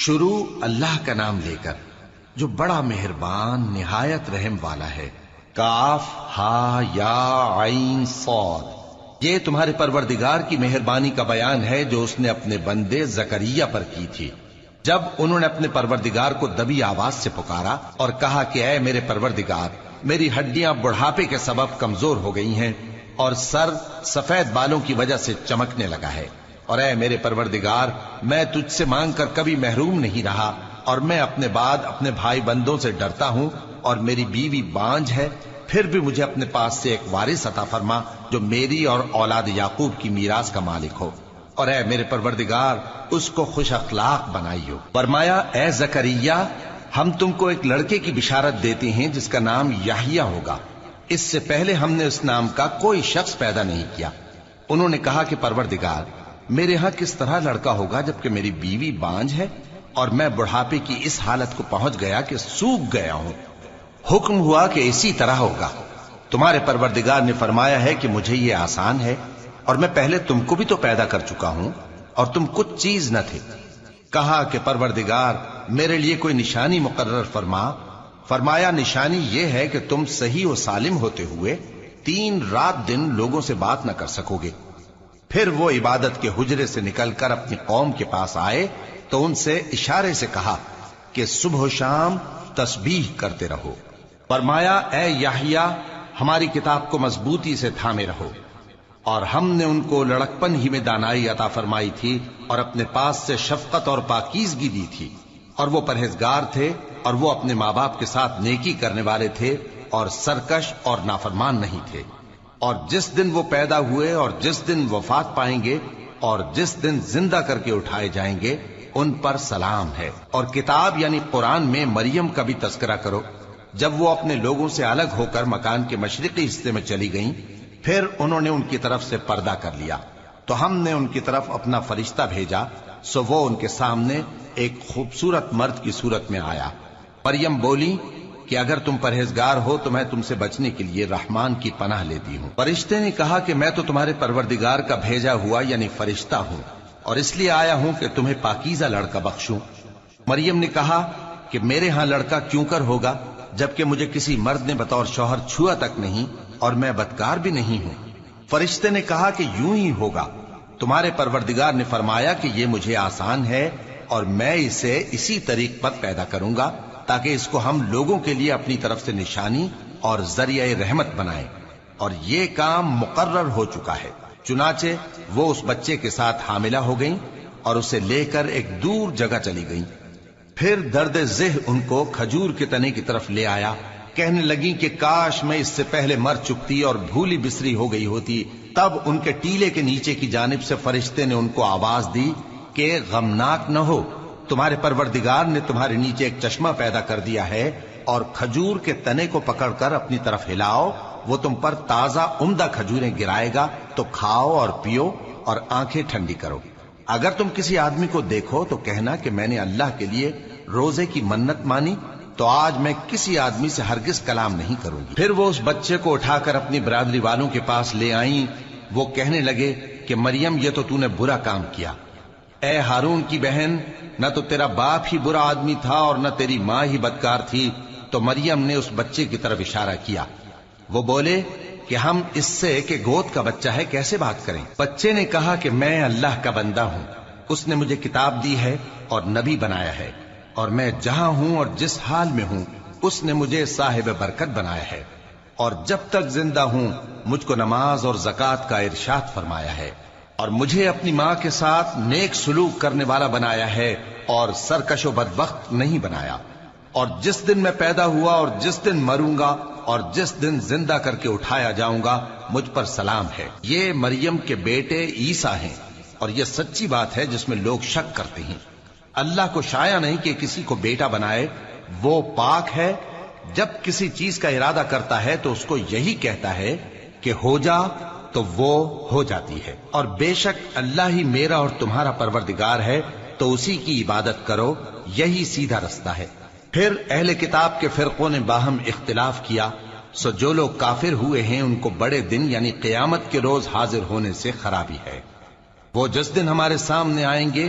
شروع اللہ کا نام لے کر جو بڑا مہربان نہایت رحم والا ہے۔ کاف ہا یا عین صاد، یہ تمہارے پروردگار کی مہربانی کا بیان ہے جو اس نے اپنے بندے زکریا پر کی تھی جب انہوں نے اپنے پروردگار کو دبی آواز سے پکارا اور کہا کہ اے میرے پروردگار، میری ہڈیاں بڑھاپے کے سبب کمزور ہو گئی ہیں اور سر سفید بالوں کی وجہ سے چمکنے لگا ہے، اور اے میرے پروردگار، میں تجھ سے مانگ کر کبھی محروم نہیں رہا، اور میں اپنے بعد اپنے بھائی بندوں سے ڈرتا ہوں، اور میری بیوی بانجھ ہے، پھر بھی مجھے اپنے پاس سے ایک وارث عطا فرما جو میری اور اولاد یعقوب کی میراث کا مالک ہو، اور اے میرے پروردگار اس کو خوش اخلاق بنائیو۔ فرمایا اے زکریا، ہم تم کو ایک لڑکے کی بشارت دیتے ہیں جس کا نام یحییٰ ہوگا، اس سے پہلے ہم نے اس نام کا کوئی شخص پیدا نہیں کیا۔ انہوں نے کہا کہ پروردگار، میرے ہاں کس طرح لڑکا ہوگا جبکہ میری بیوی بانجھ ہے اور میں بڑھاپے کی اس حالت کو پہنچ گیا کہ سوکھ گیا ہوں۔ حکم ہوا کہ اسی طرح ہوگا۔ تمہارے پروردگار نے فرمایا ہے کہ مجھے یہ آسان ہے، اور میں پہلے تم کو بھی تو پیدا کر چکا ہوں اور تم کچھ چیز نہ تھے۔ کہا کہ پروردگار، میرے لیے کوئی نشانی مقرر فرما۔ فرمایا نشانی یہ ہے کہ تم صحیح و سالم ہوتے ہوئے 3 رات دن لوگوں سے بات نہ کر سکو گے۔ پھر وہ عبادت کے حجرے سے نکل کر اپنی قوم کے پاس آئے تو ان سے اشارے سے کہا کہ صبح و شام تسبیح کرتے رہو۔ فرمایا اے یحییٰ، ہماری کتاب کو مضبوطی سے تھامے رہو، اور ہم نے ان کو لڑکپن ہی میں دانائی عطا فرمائی تھی اور اپنے پاس سے شفقت اور پاکیزگی دی تھی، اور وہ پرہیزگار تھے اور وہ اپنے ماں باپ کے ساتھ نیکی کرنے والے تھے اور سرکش اور نافرمان نہیں تھے۔ اور جس دن وہ پیدا ہوئے اور جس دن وفات پائیں گے اور جس دن زندہ کر کے اٹھائے جائیں گے ان پر سلام ہے۔ اور کتاب یعنی قرآن میں مریم کا بھی تذکرہ کرو، جب وہ اپنے لوگوں سے الگ ہو کر مکان کے مشرقی حصے میں چلی گئیں، پھر انہوں نے ان کی طرف سے پردہ کر لیا تو ہم نے ان کی طرف اپنا فرشتہ بھیجا، سو وہ ان کے سامنے ایک خوبصورت مرد کی صورت میں آیا۔ مریم بولی کہ اگر تم پرہیزگار ہو تو میں تم سے بچنے کے لیے رحمان کی پناہ لیتی ہوں۔ فرشتے نے کہا کہ میں تو تمہارے پروردگار کا بھیجا ہوا یعنی فرشتہ ہوں، اور اس لیے آیا ہوں کہ تمہیں پاکیزہ لڑکا بخشوں۔ مریم نے کہا کہ میرے ہاں لڑکا کیوں کر ہوگا جبکہ مجھے کسی مرد نے بطور شوہر چھوا تک نہیں اور میں بدکار بھی نہیں ہوں۔ فرشتے نے کہا کہ یوں ہی ہوگا۔ تمہارے پروردگار نے فرمایا کہ یہ مجھے آسان ہے اور میں اسے اسی طریق پر پیدا کروں گا تاکہ اس کو ہم لوگوں کے لیے اپنی طرف سے نشانی اور ذریعہ رحمت بنائیں، اور یہ کام مقرر ہو چکا ہے۔ چنانچہ وہ اس بچے کے ساتھ حاملہ ہو گئیں اور اسے لے کر ایک دور جگہ چلی گئیں۔ پھر درد ذہ ان کو کھجور کے تنے کی طرف لے آیا، کہنے لگیں کہ کاش میں اس سے پہلے مر چکتی اور بھولی بسری ہو گئی ہوتی۔ تب ان کے ٹیلے کے نیچے کی جانب سے فرشتے نے ان کو آواز دی کہ غمناک نہ ہو، تمہارے پروردگار نے تمہارے نیچے ایک چشمہ پیدا کر دیا ہے، اور کھجور کے تنے کو پکڑ کر اپنی طرف ہلاؤ، وہ تم پر تازہ عمدہ کھجوریں گرائے گا، تو کھاؤ اور پیو اور آنکھیں ٹھنڈی کرو۔ اگر تم کسی آدمی کو دیکھو تو کہنا کہ میں نے اللہ کے لیے روزے کی منت مانی، تو آج میں کسی آدمی سے ہرگز کلام نہیں کروں گی۔ پھر وہ اس بچے کو اٹھا کر اپنی برادری والوں کے پاس لے آئیں۔ وہ کہنے لگے کہ مریم، یہ تو نے برا کام کیا۔ اے ہارون کی بہن، نہ تو تیرا باپ ہی برا آدمی تھا اور نہ تیری ماں ہی بدکار تھی۔ تو مریم نے اس بچے کی طرف اشارہ کیا۔ وہ بولے کہ ہم اس سے کہ گود کا بچہ ہے کیسے بات کریں؟ بچے نے کہا کہ میں اللہ کا بندہ ہوں، اس نے مجھے کتاب دی ہے اور نبی بنایا ہے، اور میں جہاں ہوں اور جس حال میں ہوں اس نے مجھے صاحب برکت بنایا ہے، اور جب تک زندہ ہوں مجھ کو نماز اور زکوٰۃ کا ارشاد فرمایا ہے، اور مجھے اپنی ماں کے ساتھ نیک سلوک کرنے والا بنایا ہے اور سرکش و بدبخت نہیں بنایا، اور جس دن میں پیدا ہوا اور جس دن مروں گا اور جس دن زندہ کر کے اٹھایا جاؤں گا مجھ پر سلام ہے۔ یہ مریم کے بیٹے عیسیٰ ہیں، اور یہ سچی بات ہے جس میں لوگ شک کرتے ہیں۔ اللہ کو شایع نہیں کہ کسی کو بیٹا بنائے، وہ پاک ہے۔ جب کسی چیز کا ارادہ کرتا ہے تو اس کو یہی کہتا ہے کہ ہو جا، تو وہ ہو جاتی ہے۔ اور بے شک اللہ ہی میرا اور تمہارا پروردگار ہے، تو اسی کی عبادت کرو، یہی سیدھا رستہ ہے۔ پھر اہل کتاب کے فرقوں نے باہم اختلاف کیا، سو جو لوگ کافر ہوئے ہیں ان کو بڑے دن یعنی قیامت کے روز حاضر ہونے سے خرابی ہے۔ وہ جس دن ہمارے سامنے آئیں گے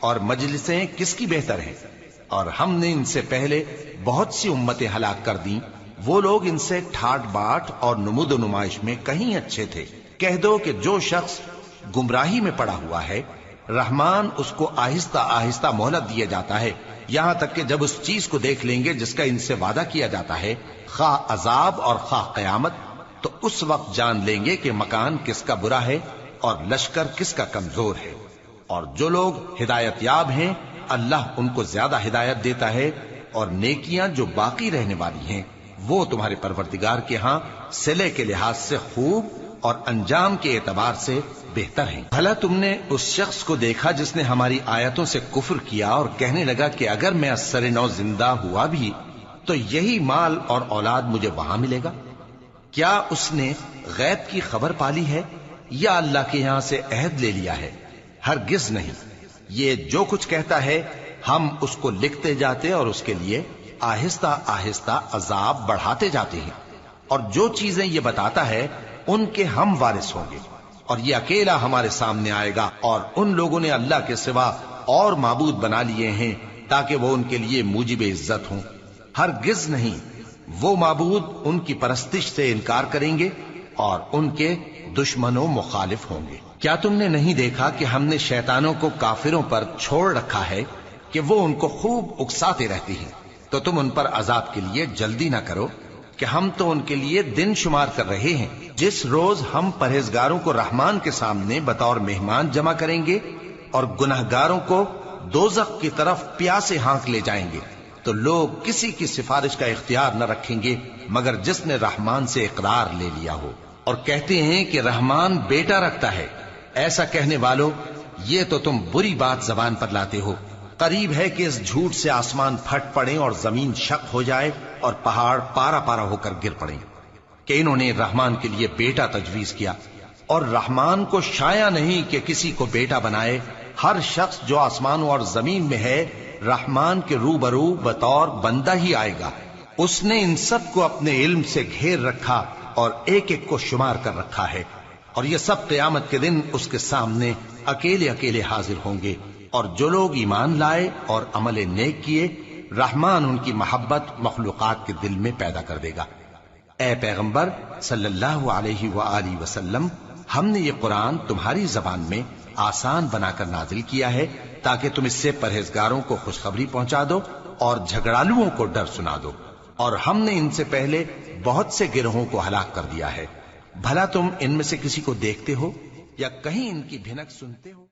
اور مجلسیں کس کی بہتر ہیں؟ اور ہم نے ان سے پہلے بہت سی امتیں ہلاک کر دیں، وہ لوگ ان سے ٹھاٹ باٹ اور نمود و نمائش میں کہیں اچھے تھے۔ کہہ دو کہ جو شخص گمراہی میں پڑا ہوا ہے، رحمان اس کو آہستہ آہستہ مہلت دیا جاتا ہے، یہاں تک کہ جب اس چیز کو دیکھ لیں گے جس کا ان سے وعدہ کیا جاتا ہے، خواہ عذاب اور خواہ قیامت، تو اس وقت جان لیں گے کہ مکان کس کا برا ہے اور لشکر کس کا کمزور ہے۔ اور جو لوگ ہدایت یاب ہیں، اللہ ان کو زیادہ ہدایت دیتا ہے، اور نیکیاں جو باقی رہنے والی ہیں وہ تمہارے پروردگار کے ہاں صلے کے لحاظ سے خوب اور انجام کے اعتبار سے بہتر ہیں۔ بھلا تم نے اس شخص کو دیکھا جس نے ہماری آیتوں سے کفر کیا اور کہنے لگا کہ اگر میں اثر نو زندہ ہوا بھی تو یہی مال اور اولاد مجھے وہاں ملے گا؟ کیا اس نے غیب کی خبر پالی ہے یا اللہ کے یہاں سے عہد لے لیا ہے؟ ہرگز نہیں۔ یہ جو کچھ کہتا ہے ہم اس کو لکھتے جاتے اور اس کے لیے آہستہ آہستہ عذاب بڑھاتے جاتے ہیں، اور جو چیزیں یہ بتاتا ہے ان کے ہم وارث ہوں گے، اور یہ اکیلا ہمارے سامنے آئے گا۔ اور ان لوگوں نے اللہ کے سوا اور معبود بنا لیے ہیں تاکہ وہ ان کے لیے موجب عزت ہوں۔ ہرگز نہیں، وہ معبود ان کی پرستش سے انکار کریں گے اور ان کے دشمن و مخالف ہوں گے۔ کیا تم نے نہیں دیکھا کہ ہم نے شیطانوں کو کافروں پر چھوڑ رکھا ہے کہ وہ ان کو خوب اکساتے رہتی ہیں؟ تو تم ان پر عذاب کے لیے جلدی نہ کرو کہ ہم تو ان کے لیے دن شمار کر رہے ہیں۔ جس روز ہم پرہیزگاروں کو رحمان کے سامنے بطور مہمان جمع کریں گے اور گناہگاروں کو دوزخ کی طرف پیاسے ہانک لے جائیں گے، تو لوگ کسی کی سفارش کا اختیار نہ رکھیں گے مگر جس نے رحمان سے اقرار لے لیا ہو۔ اور کہتے ہیں کہ رحمان بیٹا رکھتا ہے۔ ایسا کہنے والوں، یہ تو تم بری بات زبان پر لاتے ہو۔ قریب ہے کہ اس جھوٹ سے آسمان پھٹ پڑے اور زمین شق ہو جائے اور پہاڑ پارا پارا ہو کر گر پڑے کہ انہوں نے رحمان کے لیے بیٹا تجویز کیا، اور رحمان کو شایع نہیں کہ کسی کو بیٹا بنائے۔ ہر شخص جو آسمانوں اور زمین میں ہے رحمان کے روبرو بطور بندہ ہی آئے گا۔ اس نے ان سب کو اپنے علم سے گھیر رکھا اور ایک ایک کو شمار کر رکھا ہے، اور یہ سب قیامت کے دن اس کے سامنے اکیلے اکیلے حاضر ہوں گے۔ اور جو لوگ ایمان لائے اور عمل نیک کیے، رحمان ان کی محبت مخلوقات کے دل میں پیدا کر دے گا۔ اے پیغمبر صلی اللہ علیہ وآلہ وسلم، ہم نے یہ قرآن تمہاری زبان میں آسان بنا کر نازل کیا ہے تاکہ تم اس سے پرہیزگاروں کو خوشخبری پہنچا دو اور جھگڑالوؤں کو ڈر سنا دو۔ اور ہم نے ان سے پہلے بہت سے گروہوں کو ہلاک کر دیا ہے۔ بھلا تم ان میں سے کسی کو دیکھتے ہو یا کہیں ان کی بھنک سنتے ہو؟